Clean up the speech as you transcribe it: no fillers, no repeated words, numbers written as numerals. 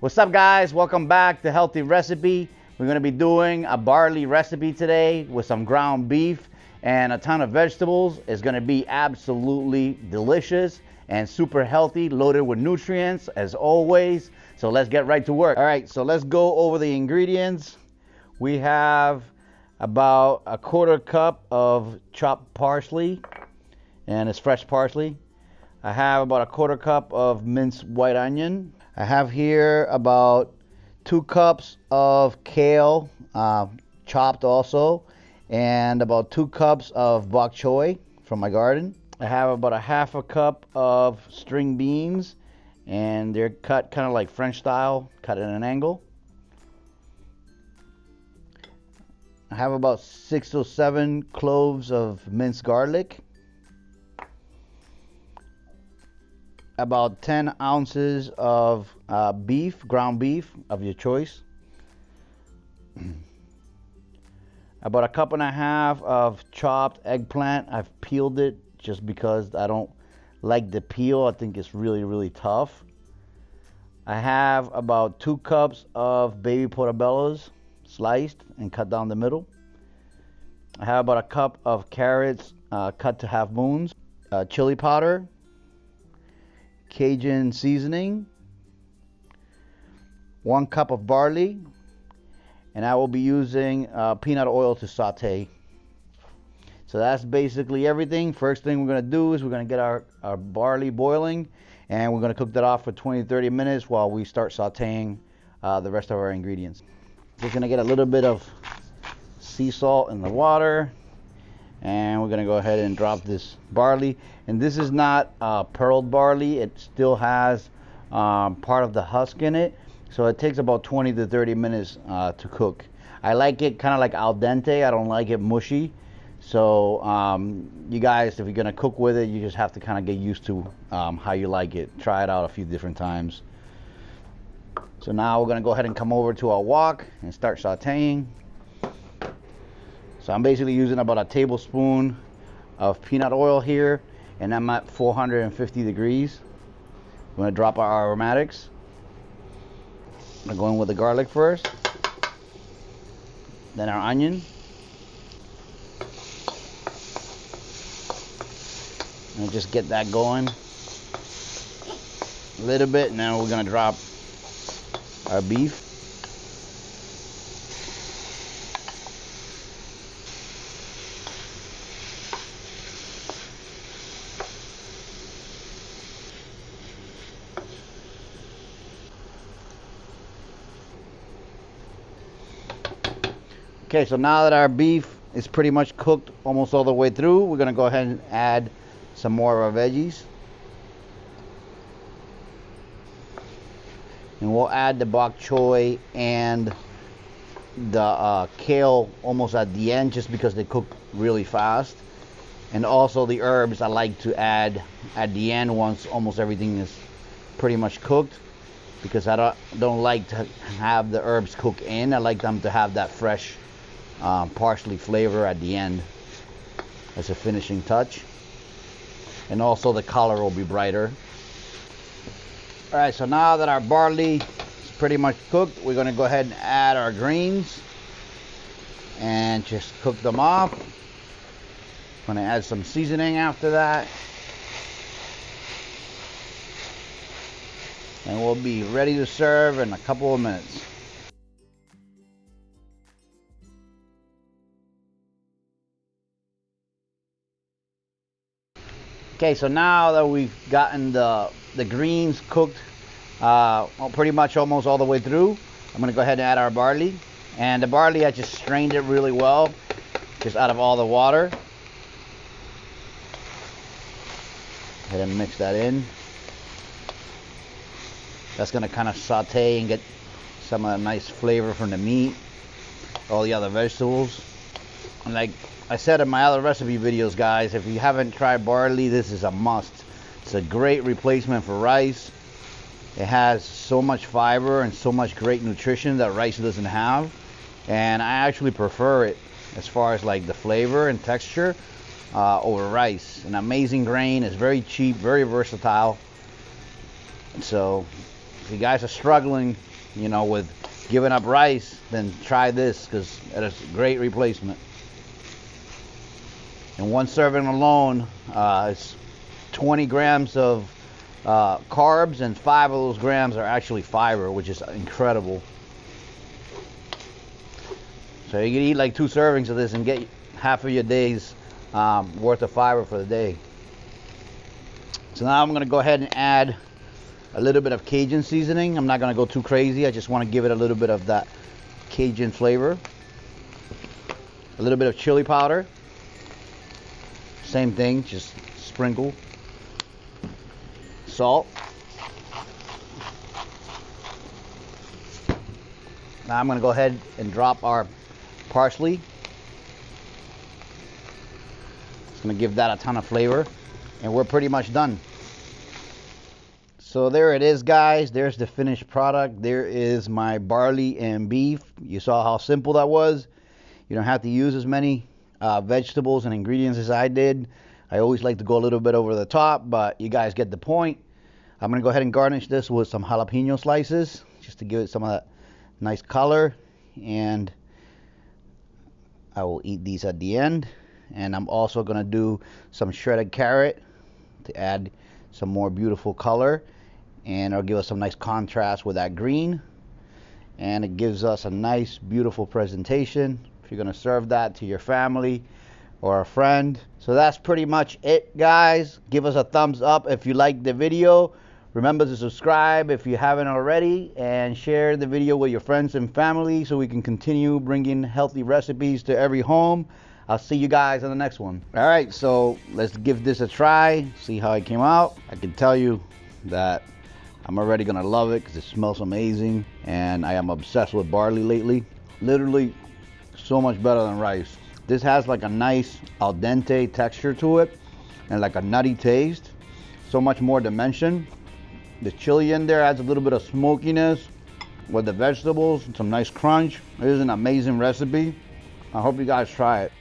What's up, guys? Welcome back to Healthy Recipe. We're going to be doing a barley recipe today with some ground beef and a ton of vegetables. It's going to be absolutely delicious and super healthy, loaded with nutrients as always. So let's get right to work. All right, so let's go over the ingredients. We have about a quarter cup of chopped parsley, and it's fresh parsley. I have about a quarter cup of minced white onion. I have here about 2 cups of kale, chopped also, and about 2 cups of bok choy from my garden. I have about a half a cup of string beans, and they're cut kind of like French style, cut at an angle. I have about 6 or 7 cloves of minced garlic. About 10 ounces of beef, ground beef of your choice. About a cup and a half of chopped eggplant. I've peeled it just because I don't like the peel. I think it's really tough. I have about 2 cups of baby portobellos sliced and cut down the middle. I have about a cup of carrots cut to half moons. Chili powder, Cajun seasoning, 1 cup of barley, and I will be using peanut oil to saute. So that's basically everything. First thing we're going to do is we're going to get our barley boiling, and we're going to cook that off for 20-30 minutes while we start sauteing the rest of our ingredients. Just going to get a little bit of sea salt in the water, and we're going to go ahead and drop this barley. And this is not pearled barley. It still has part of the husk in it, so it takes about 20 to 30 minutes to cook. I like it kind of like al dente. I don't like it mushy. So you guys, if you're going to cook with it, you just have to kind of get used to how you like it. Try it out a few different times. So now we're going to go ahead and come over to our wok and start sauteing. So I'm basically using about a tablespoon of peanut oil here, and I'm at 450 degrees. I'm going to drop our aromatics. I'm going with the garlic first, then our onion, and just get that going a little bit. And now we're going to drop our beef. Okay, so now that our beef is pretty much cooked almost all the way through, we're going to go ahead and add some more of our veggies. And we'll add the bok choy and the kale almost at the end, just because they cook really fast. And also the herbs I like to add at the end once almost everything is pretty much cooked, because I don't like to have the herbs cook in. I like them to have that fresh parsley flavor at the end as a finishing touch, and also the color will be brighter. All right, so now that our barley is pretty much cooked, we're going to go ahead and add our greens and just cook them off. I'm going to add some seasoning after that, and we'll be ready to serve in a couple of minutes. Okay, so now that we've gotten the greens cooked pretty much almost all the way through, I'm going to go ahead and add our barley. And the barley, I just strained it really well, just out of all the water. Go ahead and mix that in. That's going to kind of saute and get some of the nice flavor from the meat, all the other vegetables. And like I said in my other recipe videos, guys, if you haven't tried barley, this is a must. It's a great replacement for rice. It has so much fiber and so much great nutrition that rice doesn't have. And I actually prefer it as far as like the flavor and texture over rice. An amazing grain, it's very cheap, very versatile. So if you guys are struggling you know, with giving up rice, then try this, because it's a great replacement. And one serving alone, it's 20 grams of carbs, and 5 of those grams are actually fiber, which is incredible. So you can eat like 2 servings of this and get half of your day's worth of fiber for the day. So now I'm going to go ahead and add a little bit of Cajun seasoning. I'm not going to go too crazy. I just want to give it a little bit of that Cajun flavor. A little bit of chili powder. Same thing, just sprinkle. Salt. Now I'm going to go ahead and drop our parsley. It's going to give that a ton of flavor. And we're pretty much done. So there it is, guys. There's the finished product. There is my barley and beef. You saw how simple that was. You don't have to use as many vegetables and ingredients as I did. I always like to go a little bit over the top, but you guys get the point. I'm going to go ahead and garnish this with some jalapeno slices, just to give it some of that nice color. And I will eat these at the end. And I'm also going to do some shredded carrot to add some more beautiful color, and it'll give us some nice contrast with that green, and it gives us a nice beautiful presentation if you're going to serve that to your family or a friend. So that's pretty much it, guys. Give us a thumbs up if you liked the video. Remember to subscribe if you haven't already, and share the video with your friends and family so we can continue bringing healthy recipes to every home. I'll see you guys on the next one. All right, so let's give this a try, see how it came out. I can tell you that I'm already gonna love it because it smells amazing, and I am obsessed with barley lately. Literally so much better than rice. This has like a nice al dente texture to it, and like a nutty taste. So much more dimension. The chili in there adds a little bit of smokiness with the vegetables, some nice crunch. It is an amazing recipe. I hope you guys try it.